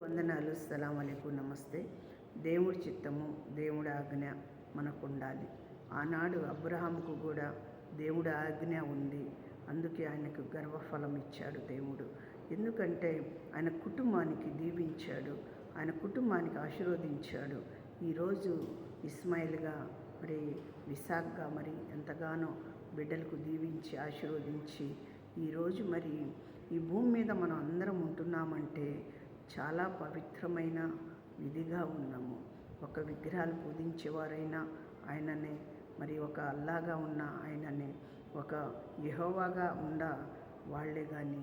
వందనాలు. సలాం అలైకుం. నమస్తే. దేవుడి చిత్తము, దేవుడి ఆజ్ఞ మనకు ఉండాలి. ఆనాడు అబ్రహాముకు కూడా దేవుడి ఆజ్ఞ ఉంది. అందుకే ఆయనకు గర్వఫలం ఇచ్చాడు దేవుడు. ఎందుకంటే ఆయన కుటుంబానికి దీవించాడు, ఆయన కుటుంబానికి ఆశీర్వదించాడు. ఈరోజు ఇస్మాయిల్గా, మరి విశాఖగా, మరి ఎంతగానో బిడ్డలకు దీవించి ఆశీర్వదించి ఈరోజు మరి ఈ భూమి మీద మనం అందరం ఉంటున్నామంటే చాలా పవిత్రమైన విధిగా ఉన్నాము. ఒక విగ్రహాలు పూజించేవారైనా ఆయననే, మరి ఒక అల్లాగా ఉన్న ఆయననే, ఒక యెహోవాగా ఉన్న వాళ్ళే కానీ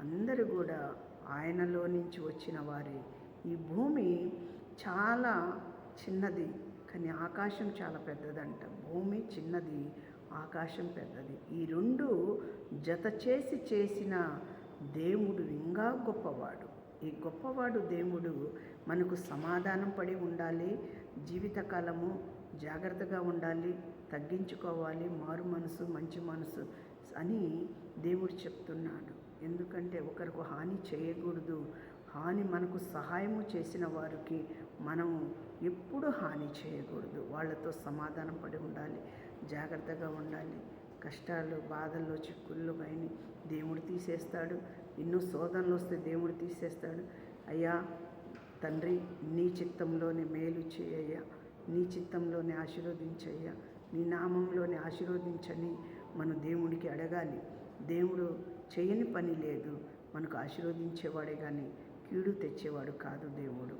అందరూ కూడా ఆయనలో నుంచి వచ్చిన వారే. ఈ భూమి చాలా చిన్నది, కానీ ఆకాశం చాలా పెద్దదంట. భూమి చిన్నది, ఆకాశం పెద్దది. ఈ రెండు జత చేసి చేసిన దేవుడు ఇంకా గొప్పవాడు. ఈ గొప్పవాడు దేవుడు మనకు సమాధానం పడి ఉండాలి, జీవితకాలము జాగ్రత్తగా ఉండాలి, తగ్గించుకోవాలి, మారు మనసు, మంచి మనసు అని దేవుడు చెప్తున్నాడు. ఎందుకంటే ఒకరికి హాని చేయకూడదు. హాని మనకు సహాయము చేసిన వారికి మనము ఎప్పుడు హాని చేయకూడదు. వాళ్ళతో సమాధానం పడి ఉండాలి, జాగ్రత్తగా ఉండాలి. కష్టాలు, బాధల్లో, చిక్కుల్లో కానీ దేవుడు తీసేస్తాడు. ఎన్నో శోధనలు వస్తే దేవుడు తీసేస్తాడు. అయ్యా తండ్రి, నీ చిత్తంలోనే మేలు చేయయ్యా, నీ చిత్తంలోనే ఆశీర్వదించయ్యా, నీ నామంలోనే ఆశీర్వదించని మనం దేవుడికి అడగాలి. దేవుడు చేయని పని లేదు. మనకు ఆశీర్వదించేవాడే కానీ కీడు తెచ్చేవాడు కాదు. దేవుడు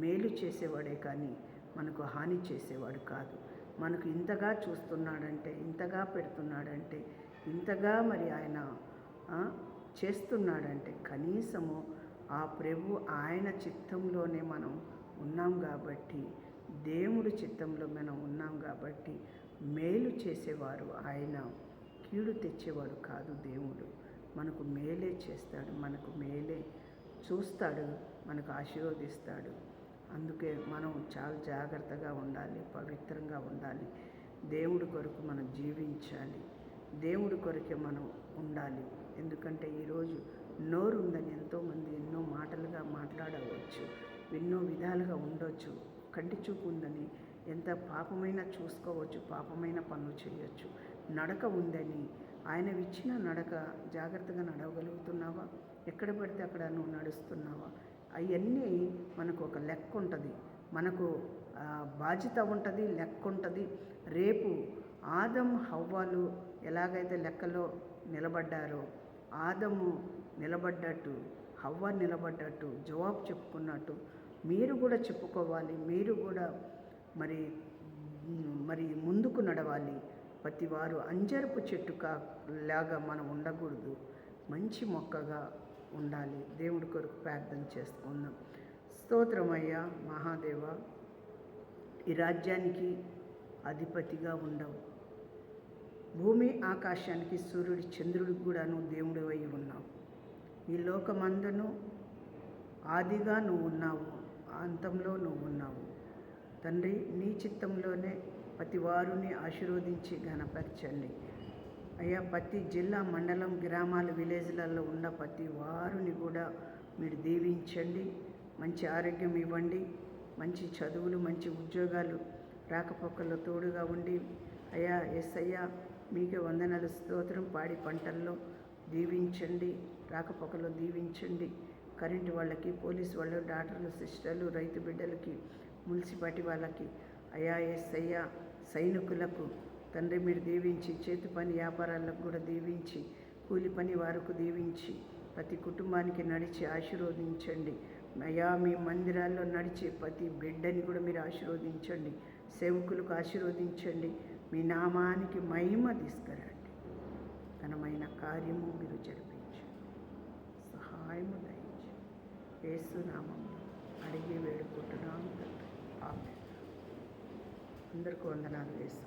మేలు చేసేవాడే కానీ మనకు హాని చేసేవాడు కాదు. మనకు ఇంతగా చూస్తున్నాడంటే, ఇంతగా పెడుతున్నాడంటే, ఇంతగా మరి ఆయన చేస్తున్నాడంటే కనీసము ఆ ప్రభు ఆయన చిత్తంలోనే మనం ఉన్నాం కాబట్టి, దేవుడి చిత్తంలో మనం ఉన్నాం కాబట్టి మేలు చేసేవారు ఆయన, కీడు తెచ్చేవాడు కాదు. దేవుడు మనకు మేలే చేస్తాడు, మనకు మేలే చూస్తాడు, మనకు ఆశీర్వదిస్తాడు. అందుకే మనం చాలా జాగ్రత్తగా ఉండాలి, పవిత్రంగా ఉండాలి. దేవుడి కొరకు మనం జీవించాలి, దేవుడి కొరకే మనం ఉండాలి. ఎందుకంటే ఈరోజు నోరు ఉందని ఎంతోమంది ఎన్నో మాటలుగా మాట్లాడవచ్చు, ఎన్నో విధాలుగా ఉండవచ్చు. కంటి చూపు ఉందని ఎంత పాపమైనా చూసుకోవచ్చు, పాపమైన పనులు చేయొచ్చు. నడక ఉందని ఆయన ఇచ్చిన నడక జాగ్రత్తగా నడవగలుగుతున్నావా? ఎక్కడ పడితే అక్కడ నువ్వు నడుస్తున్నావా? అవన్నీ మనకు ఒక లెక్క ఉంటుంది, మనకు బాధ్యత ఉంటుంది, లెక్క ఉంటుంది. రేపు ఆదము హవ్వలు ఎలాగైతే లెక్కలో నిలబడ్డారో, ఆదము నిలబడ్డట్టు, హవ్వ నిలబడ్డట్టు, జవాబు చెప్పుకున్నట్టు మీరు కూడా చెప్పుకోవాలి. మీరు కూడా మరి ముందుకు నడవాలి. ప్రతి వారు అంజరపు చెట్టు లాగా మనం ఉండకూడదు, మంచి మొక్కగా ఉండాలి. దేవుడి కొరకు ప్రార్థన చేసుకుందాం. స్తోత్రమయ్యా మహాదేవ, ఈ రాజ్యానికి అధిపతిగా ఉండవు. భూమి ఆకాశానికి, సూర్యుడి చంద్రుడికి కూడా నువ్వు దేవుడు అయి ఉన్నావు. ఈ లోకమందును ఆదిగా నువ్వు ఉన్నావు, అంతంలో నువ్వు ఉన్నావు. తండ్రి, నీ చిత్తంలోనే ప్రతి వారిని ఆశీర్వదించి ఘనపరచండి అయ్యా. ప్రతి జిల్లా, మండలం, గ్రామాలు, విలేజ్లలో ఉన్న ప్రతి వారిని కూడా మీరు దీవించండి. మంచి ఆరోగ్యం ఇవ్వండి, మంచి చదువులు, మంచి ఉద్యోగాలు, రాకపోకల్లో తోడుగా ఉండి అయ్యా యేసయ్యా మీకే వందనాలు, స్తోత్రం. పాడి పంటల్లో దీవించండి, రాకపోకల్లో దీవించండి. కరెంటు వాళ్ళకి, పోలీసు వాళ్ళు, డాక్టర్లు, సిస్టర్లు, రైతు బిడ్డలకి, మున్సిపాలిటీ వాళ్ళకి అయ్యా యేసయ్యా, సైనికులకు తండ్రి మీరు దీవించి, చేతి పని వ్యాపారాలకు కూడా దీవించి, కూలి పని వారికి దీవించి, ప్రతి కుటుంబానికి నడిచి ఆశీర్వదించండి అయ్యా. మీ మందిరాల్లో నడిచే ప్రతి బిడ్డని కూడా మీరు ఆశీర్వదించండి, సేవకులకు ఆశీర్వదించండి. మీ నామానికి మహిమ తీసుకురండి, ఘనమైన కార్యము మీరు జరిపించండి, సహాయము దయచి యేసు నామములో అడిగి వేడుకుంటున్నాము తండ్రి. ఆమేన్. అందరికీ వందనాలు. యేసు